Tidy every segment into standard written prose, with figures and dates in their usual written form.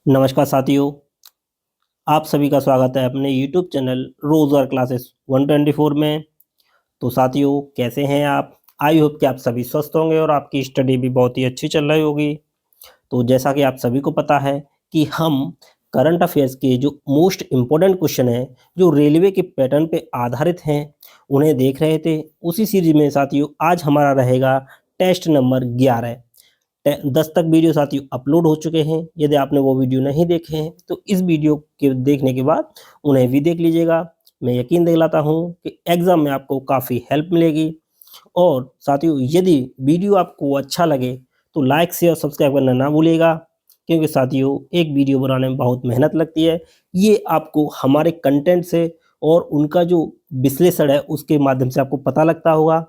नमस्कार साथियों, आप सभी का स्वागत है अपने YouTube चैनल रोज़गार क्लासेस 124 में। तो साथियों, कैसे हैं आप? आई होप कि आप सभी स्वस्थ होंगे और आपकी स्टडी भी बहुत ही अच्छी चल रही होगी। तो जैसा कि आप सभी को पता है कि हम करंट अफेयर्स के जो मोस्ट इम्पोर्टेंट क्वेश्चन हैं, जो रेलवे के पैटर्न पे आधारित हैं, उन्हें देख रहे थे। उसी सीरीज में साथियों आज हमारा रहेगा टेस्ट नंबर 11। 10 तक वीडियो साथियों अपलोड हो चुके हैं। यदि आपने वो वीडियो नहीं देखे हैं तो इस वीडियो के देखने के बाद उन्हें भी देख लीजिएगा। मैं यकीन दिलाता हूं कि एग्जाम में आपको काफ़ी हेल्प मिलेगी। और साथियों, यदि वीडियो आपको अच्छा लगे तो लाइक शेयर सब्सक्राइब करना ना भूलिएगा, क्योंकि साथियों एक वीडियो बनाने में बहुत मेहनत लगती है। ये आपको हमारे कंटेंट से और उनका जो विश्लेषण है उसके माध्यम से आपको पता लगता होगा।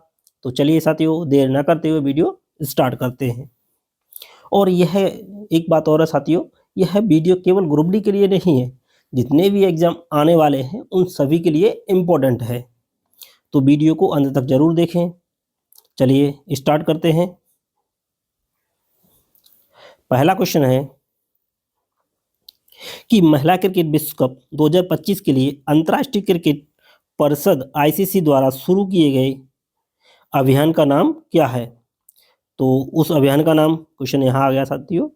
तो चलिए साथियों, देर ना करते हुए वीडियो स्टार्ट करते हैं। और यह एक बात और है साथियों, यह वीडियो केवल ग्रुप डी के लिए नहीं है, जितने भी एग्जाम आने वाले हैं उन सभी के लिए इम्पोर्टेंट है। तो वीडियो को अंत तक जरूर देखें। चलिए स्टार्ट करते हैं। पहला क्वेश्चन है कि महिला क्रिकेट विश्व कप 2025 के लिए अंतर्राष्ट्रीय क्रिकेट परिषद आईसीसी द्वारा शुरू किए गए अभियान का नाम क्या है? तो उस अभियान का नाम, क्वेश्चन यहाँ आ गया साथियों।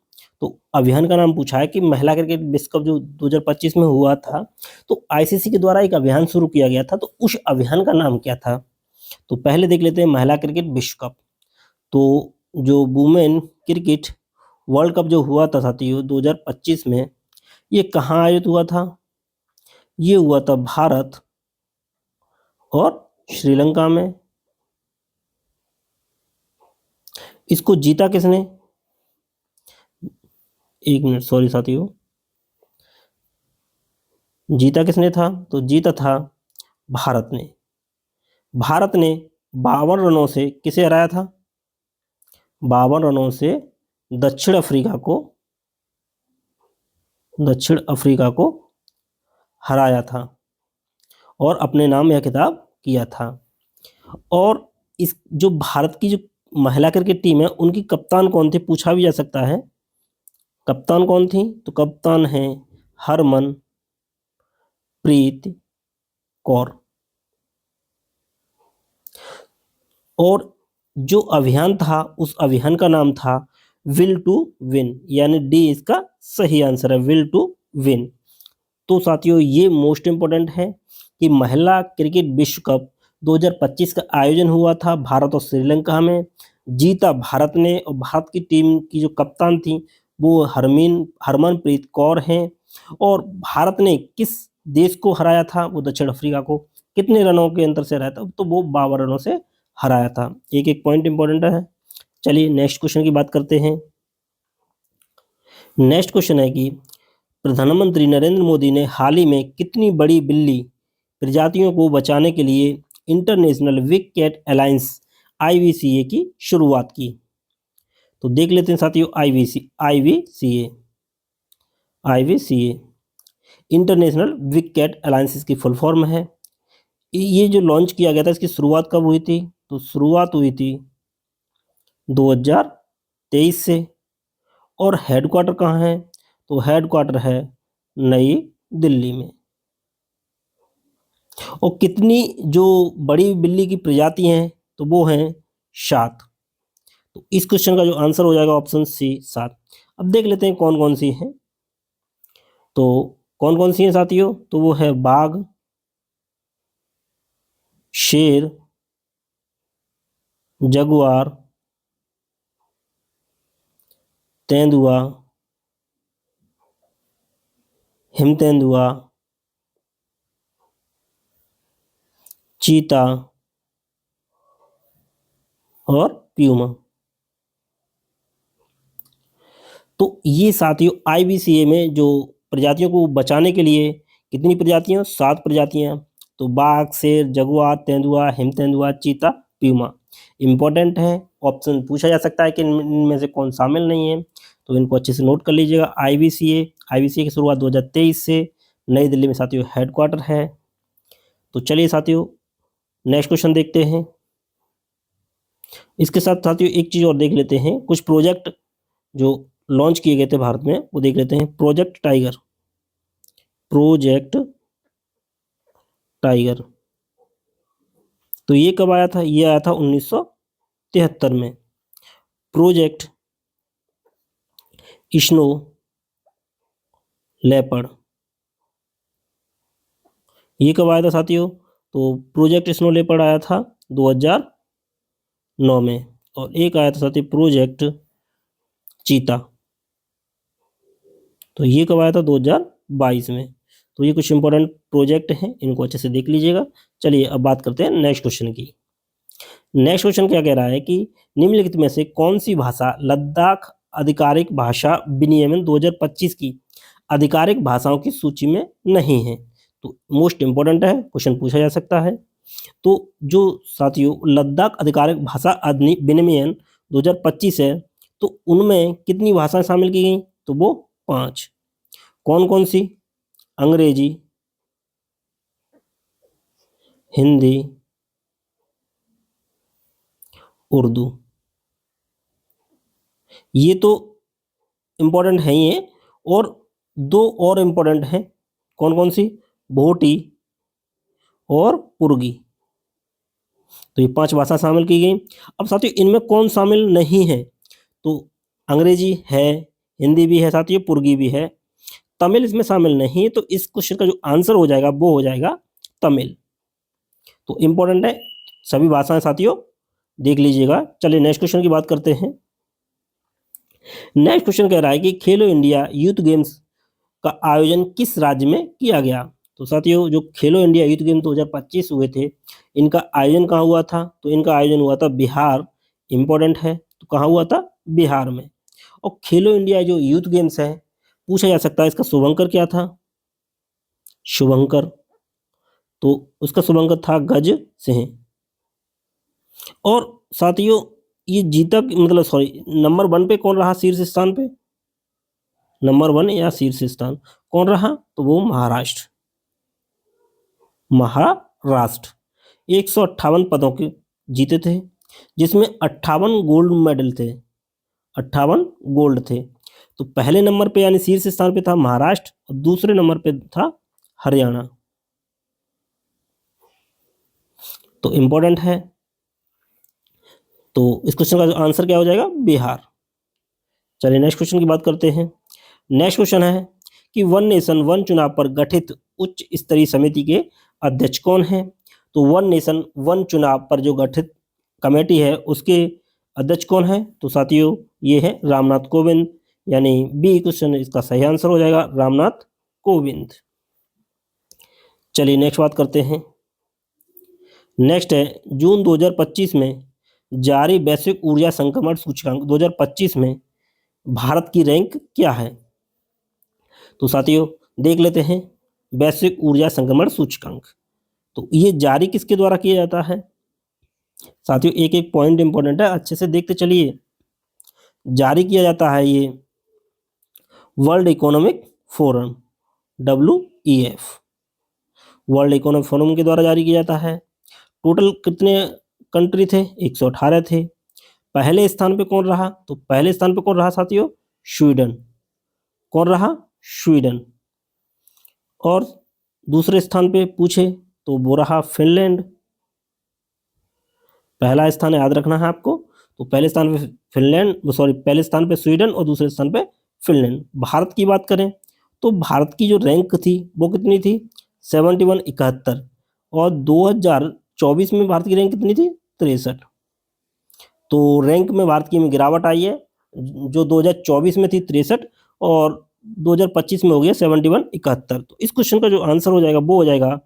तो अभियान का नाम पूछा है कि महिला क्रिकेट विश्व कप जो 2025 में हुआ था, तो आईसीसी के द्वारा एक अभियान शुरू किया गया था, तो उस अभियान का नाम क्या था? तो पहले देख लेते हैं महिला क्रिकेट विश्व कप। तो जो वुमेन क्रिकेट वर्ल्ड कप जो हुआ था साथियों 2025 में, ये कहाँ आयोजित हुआ था? ये हुआ था भारत और श्रीलंका में। इसको जीता किसने? एक मिनट, सॉरी साथियों, जीता किसने था? तो जीता था भारत ने। भारत ने 52 रनों से किसे हराया था? 52 रनों से दक्षिण अफ्रीका को हराया था और अपने नाम यह खिताब किया था। और इस जो भारत की जो महिला क्रिकेट टीम है, उनकी कप्तान कौन थी, पूछा भी जा सकता है। कप्तान कौन थी? तो कप्तान है हरमनप्रीत कौर। और जो अभियान था, उस अभियान का नाम था विल टू विन, यानी डी इसका सही आंसर है, विल टू विन। तो साथियों ये मोस्ट इंपोर्टेंट है कि महिला क्रिकेट विश्व कप 2025 का आयोजन हुआ था भारत और श्रीलंका में। जीता भारत ने और भारत की टीम की जो कप्तान थी वो हरमनप्रीत कौर हैं। और भारत ने किस देश को हराया था? वो दक्षिण अफ्रीका को। कितने रनों के अंतर से हराया था? तो वो 52 रनों से हराया था। एक एक पॉइंट इंपॉर्टेंट है। चलिए नेक्स्ट क्वेश्चन की बात करते हैं। नेक्स्ट क्वेश्चन है कि प्रधानमंत्री नरेंद्र मोदी ने हाल ही में कितनी बड़ी बिल्ली प्रजातियों को बचाने के लिए इंटरनेशनल बिग कैट अलायंस आईवीसीए की शुरुआत की? तो देख लेते हैं साथियों, आईवीसीए इंटरनेशनल बिग कैट अलायंस इसकी फुल फॉर्म है। ये जो लॉन्च किया गया था, इसकी शुरुआत कब हुई थी? तो शुरुआत हुई थी 2023 से। और हेडक्वार्टर कहाँ है? तो हेडक्वार्टर है नई दिल्ली में। और कितनी जो बड़ी बिल्ली की प्रजाति हैं, तो वो हैं 7। तो इस क्वेश्चन का जो आंसर हो जाएगा ऑप्शन सी, 7। अब देख लेते हैं कौन कौन सी हैं। तो कौन कौन सी हैं साथियों? तो वो है बाघ, शेर, जगुआर, तेंदुआ, हिमतेंदुआ, चीता और प्यूमा। तो ये साथियों आईवीसीए में जो प्रजातियों को बचाने के लिए कितनी प्रजातियां? 7 प्रजातियां। तो बाघ, शेर, जगुआर, तेंदुआ, हिमतेंदुआ, चीता, प्यूमा। इंपॉर्टेंट है, ऑप्शन पूछा जा सकता है कि इनमें से कौन शामिल नहीं है, तो इनको अच्छे से नोट कर लीजिएगा। आईवीसीए की शुरुआत 2023 से नई दिल्ली में साथियों हेडक्वार्टर है। तो चलिए साथियों नेक्स्ट क्वेश्चन देखते हैं। इसके साथ साथियों एक चीज़ और देख लेते हैं। कुछ प्रोजेक्ट जो लॉन्च किए गए थे भारत में, वो देख लेते हैं। प्रोजेक्ट टाइगर, प्रोजेक्ट टाइगर, तो ये कब आया था? ये आया था 1973 में। प्रोजेक्ट स्नो लेपर्ड, ये कब आया था साथियों? तो प्रोजेक्ट स्नो लेपर्ड आया था 2009 में। और एक आया था साथियों प्रोजेक्ट चीता, तो ये कब आया था? 2022 में। तो ये कुछ इंपॉर्टेंट प्रोजेक्ट हैं, इनको अच्छे से देख लीजिएगा। चलिए अब बात करते हैं नेक्स्ट क्वेश्चन की। नेक्स्ट क्वेश्चन क्या कह रहा है कि निम्नलिखित में से कौन सी भाषा लद्दाख आधिकारिक भाषा विनियमन 2025 की आधिकारिक भाषाओं की सूची में नहीं है? तो मोस्ट इंपॉर्टेंट है, क्वेश्चन पूछा जा सकता है। तो जो साथियों लद्दाख आधिकारिक भाषा विनियमन 2025 है, तो उनमें कितनी भाषाएं शामिल की गई? तो वो 5। कौन कौन सी? अंग्रेजी, हिंदी, उर्दू, ये तो इम्पोर्टेंट है ही है। और दो और इम्पोर्टेंट हैं, कौन कौन सी? भोटी और पुर्गी। तो ये 5 भाषा शामिल की गई। अब साथियों इनमें कौन शामिल नहीं है? तो अंग्रेजी है, हिंदी भी है साथियों, पुर्गी भी है, तमिल इसमें शामिल नहीं है। तो इस क्वेश्चन का जो आंसर हो जाएगा वो हो जाएगा तमिल। तो इम्पोर्टेंट है सभी भाषाएं साथियों, देख लीजिएगा। चलिए नेक्स्ट क्वेश्चन की बात करते हैं। नेक्स्ट क्वेश्चन कह रहा है कि खेलो इंडिया यूथ गेम्स का आयोजन किस राज्य में किया गया? तो साथियों जो खेलो इंडिया यूथ गेम 2025 हुए थे, इनका आयोजन कहाँ हुआ था? तो इनका आयोजन हुआ था बिहार। इंपॉर्टेंट है, तो कहाँ हुआ था? बिहार में। और खेलो इंडिया जो यूथ गेम्स है, पूछा जा सकता है इसका शुभंकर क्या था? शुभंकर, तो उसका शुभंकर था गज सिंह। और साथियों ये जीता मतलब सॉरी नंबर 1 पे कौन रहा शीर्ष स्थान पे? नंबर 1 या शीर्ष स्थान कौन रहा? तो वो महाराष्ट्र। महाराष्ट्र 158 पदों के जीते थे, जिसमें 58 गोल्ड मेडल थे, 58 गोल्ड थे। तो पहले नंबर पे यानी शीर्ष स्थान पे था महाराष्ट्र और दूसरे नंबर पे था हरियाणा। तो इंपॉर्टेंट है। तो इस क्वेश्चन का आंसर क्या हो जाएगा? बिहार। चलिए नेक्स्ट क्वेश्चन की बात करते हैं। नेक्स्ट क्वेश्चन है कि वन नेशन वन चुनाव पर गठित उच्च स्तरीय समिति के अध्यक्ष कौन है? तो वन नेशन वन चुनाव पर जो गठित कमेटी है उसके अध्यक्ष कौन है? तो साथियों ये है रामनाथ कोविंद, यानी बी क्वेश्चन इसका सही आंसर हो जाएगा रामनाथ कोविंद। चलिए नेक्स्ट बात करते हैं। नेक्स्ट है जून 2025 में जारी वैश्विक ऊर्जा संक्रमण सूचकांक 2025 में भारत की रैंक क्या है? तो साथियों देख लेते हैं वैश्विक ऊर्जा संक्रमण सूचकांक। तो ये जारी किसके द्वारा किया जाता है? साथियों एक एक पॉइंट इंपॉर्टेंट है, अच्छे से देखते चलिए। जारी किया जाता है ये world economic forum, WEF, world economic forum के द्वारा जारी किया जाता है। टोटल कितने कंट्री थे? 118 थे। पहले स्थान पे कौन रहा? तो पहले स्थान पे कौन रहा साथियों? स्वीडन। कौन रहा? स्वीडन। और दूसरे स्थान पे पूछे तो वो रहा फिनलैंड। पहला स्थान याद रखना है आपको, तो पहले स्थान पे फिनलैंड सॉरी पहले स्थान पे स्वीडन और दूसरे स्थान पे फिनलैंड। भारत की बात करें तो भारत की जो रैंक थी वो कितनी थी? 71 71। और 2024 में भारत की रैंक कितनी थी? 63। तो रैंक में भारत की में गिरावट आई है, जो 2024 में थी 63 और 2025 में हो गया 71 71। तो इस क्वेश्चन का जो आंसर हो जाएगा वो हो जाएगा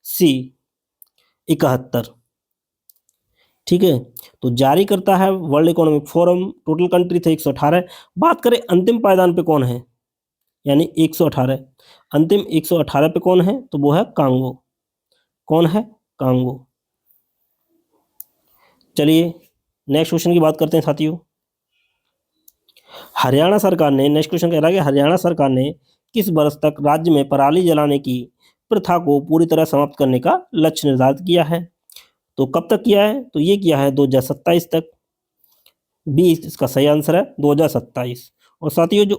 सी 71। ठीक है, तो जारी करता है world economic forum. Total country थे 118। बात करें अंतिम पायदान पे कौन है, यानी 118 अंतिम 118 पे कौन है? तो वो है कांगो। कौन है? कांगो। चलिए नेक्स्ट क्वेश्चन की बात करते हैं साथियों। हरियाणा सरकार ने, नेक्स्ट क्वेश्चन कह रहा है कि हरियाणा सरकार ने किस वर्ष तक राज्य में पराली जलाने की प्रथा को पूरी तरह समाप्त करने का लक्ष्य निर्धारित किया है? तो कब तक किया है? तो ये किया है 2027 तक। बी इसका सही आंसर है 2027। और साथियों जो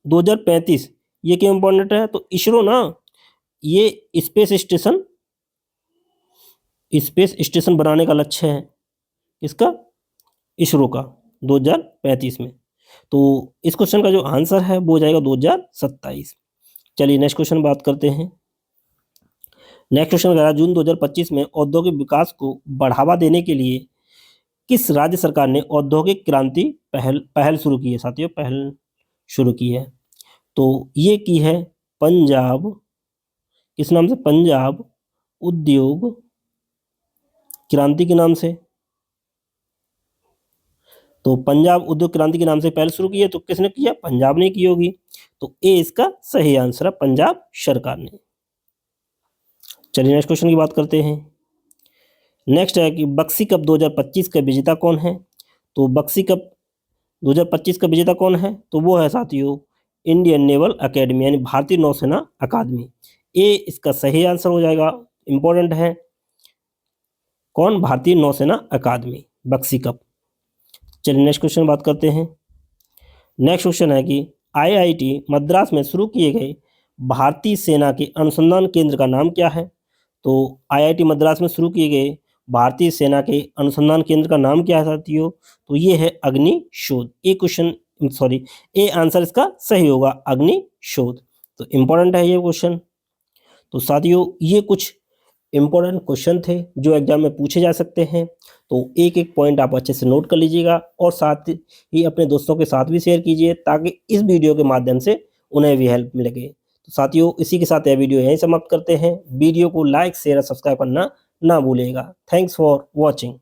2035 ये क्यों इम्पोर्टेंट है, तो इसरो ना ये स्पेस स्टेशन बनाने का लक्ष्य है, इसका इसरो का 2035 में। तो इस क्वेश्चन का जो आंसर है वो हो जाएगा 2027। चलिए नेक्स्ट क्वेश्चन बात करते हैं। नेक्स्ट क्वेश्चन कह रहा है जून 2025 में औद्योगिक विकास को बढ़ावा देने के लिए किस राज्य सरकार ने औद्योगिक क्रांति पहल शुरू की है। साथियों पहल शुरू की है, तो ये की है पंजाब, किस नाम से, पंजाब उद्योग क्रांति के नाम से। तो पंजाब उद्योग क्रांति के नाम से पहल शुरू की है, तो किसने किया, पंजाब ने की होगी। तो ए इसका सही आंसर है, पंजाब सरकार ने। चलिए नेक्स्ट क्वेश्चन की बात करते हैं। नेक्स्ट है कि बक्सी कप 2025 का विजेता कौन है। तो बक्सी कप 2025 का विजेता कौन है, तो वो है साथियों इंडियन नेवल अकेडमी, यानी भारतीय नौसेना अकादमी। ए इसका सही आंसर हो जाएगा, इंपॉर्टेंट है। कौन, भारतीय नौसेना अकादमी, बक्सी कप। चलिए नेक्स्ट क्वेश्चन बात करते हैं। नेक्स्ट क्वेश्चन है कि आईआईटी मद्रास में शुरू किए गए भारतीय सेना के अनुसंधान केंद्र का नाम क्या है। तो आईआईटी मद्रास में शुरू किए गए भारतीय सेना के अनुसंधान केंद्र का नाम क्या है साथियों, तो ये है अग्निशोध। ए आंसर इसका सही होगा, अग्निशोध। तो इम्पोर्टेंट है ये क्वेश्चन। तो साथियों ये कुछ इम्पोर्टेंट क्वेश्चन थे जो एग्जाम में पूछे जा सकते हैं। तो एक एक पॉइंट आप अच्छे से नोट कर लीजिएगा और साथ ही अपने दोस्तों के साथ भी शेयर कीजिए ताकि इस वीडियो के माध्यम से उन्हें भी हेल्प मिलेगी। तो साथियों इसी के साथ यह वीडियो यहीं समाप्त करते हैं। वीडियो को लाइक शेयर और सब्सक्राइब करना ना भूलिएगा। Thanks for watching.